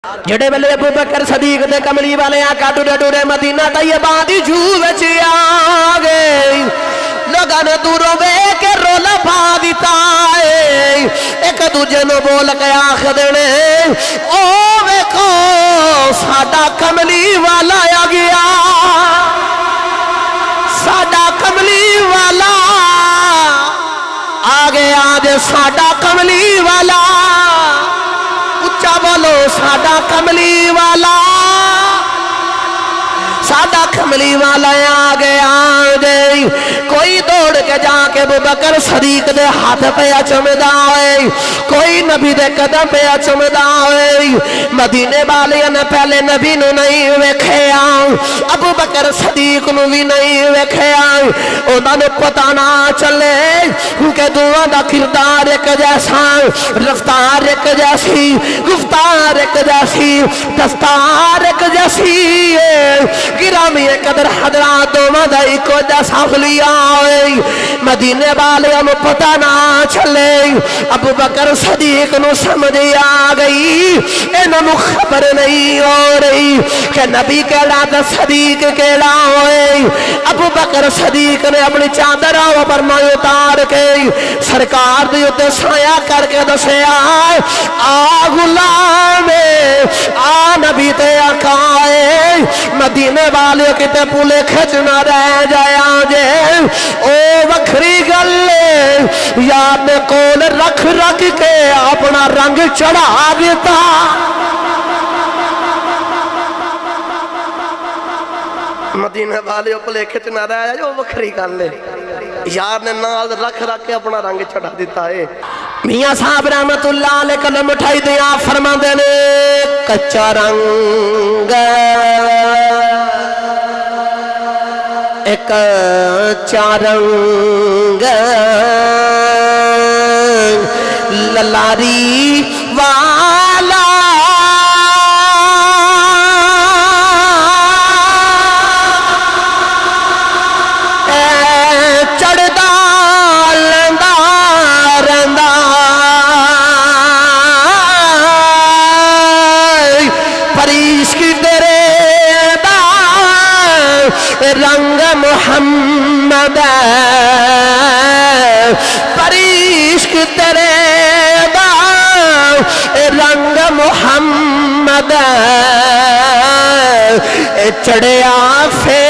جڑے ویلے ابو بکر صدیق دے کملی والے آقا ٹورے ٹورے مدینہ طیبہ دی جو وچ آ گئے لوگاں نے دوروں وے کے رولا پا دیتا ہے ایک دوجے نو بول کے آخدنے او ویکھو ساڈا کملی والا آ گیا ساڈا کملی والا آگے آج ساڈا کملی والا اچھا بولو ساڈا کملی والا ساڈا کملی والا آگے آجے کوئی دوڑ کے جا کے ابو بکر صدیق دے ہاتھ پہ چمدا ہے کوئی نبی دے قدم پہ چمدا ہے مدینے والے نے پہلے نبی نو نہیں ویکھیا ابو بکر صدیق نو بھی نہیں ویکھیا انہاں نو پتہ نہ چلے کہ دعا دا کردار ایک جیسا رفتار ایک جیسی گفتار ایک جیسی دستار ایک جیسی گرامی قدر حضرات دونوں دا ایک جیسا خلیا ہوئی مدینے والے ہم پتہ نہ چلے ابو بکر صدیق نو سمجھ آ گئی انہوں نو خبر نہیں ہو رہی کہ نبی کیڑا دا صدیق کیڑا ہوئی ابو بکر صدیق نے اپنی چادر آو پر میں اتار کے سرکار دی اتے سایہ کر کے دسے آ غلام آ نبی تے آقائے مدینے والے کتے پولے کھچنا رہ جایا جے او وکھری گلے یاد کول رکھ رکھ کے اپنا رنگ چڑھا دیتا مدینے والے پلے کھچنا رہ جایا جو وکھری گلے یار نے نال رکھ رکھ کے اپنا رنگ چڑھا دیتا ہے میاں صاحب رحمت اللہ علیہ قلم اٹھائی دیا فرما دینے کچا رنگ ایک چارنگ للاری والا چڑھدا لندا رندا پریش کی تیرے رنگ محمد پریشک تیرے دا رنگ محمد چڑھیا فے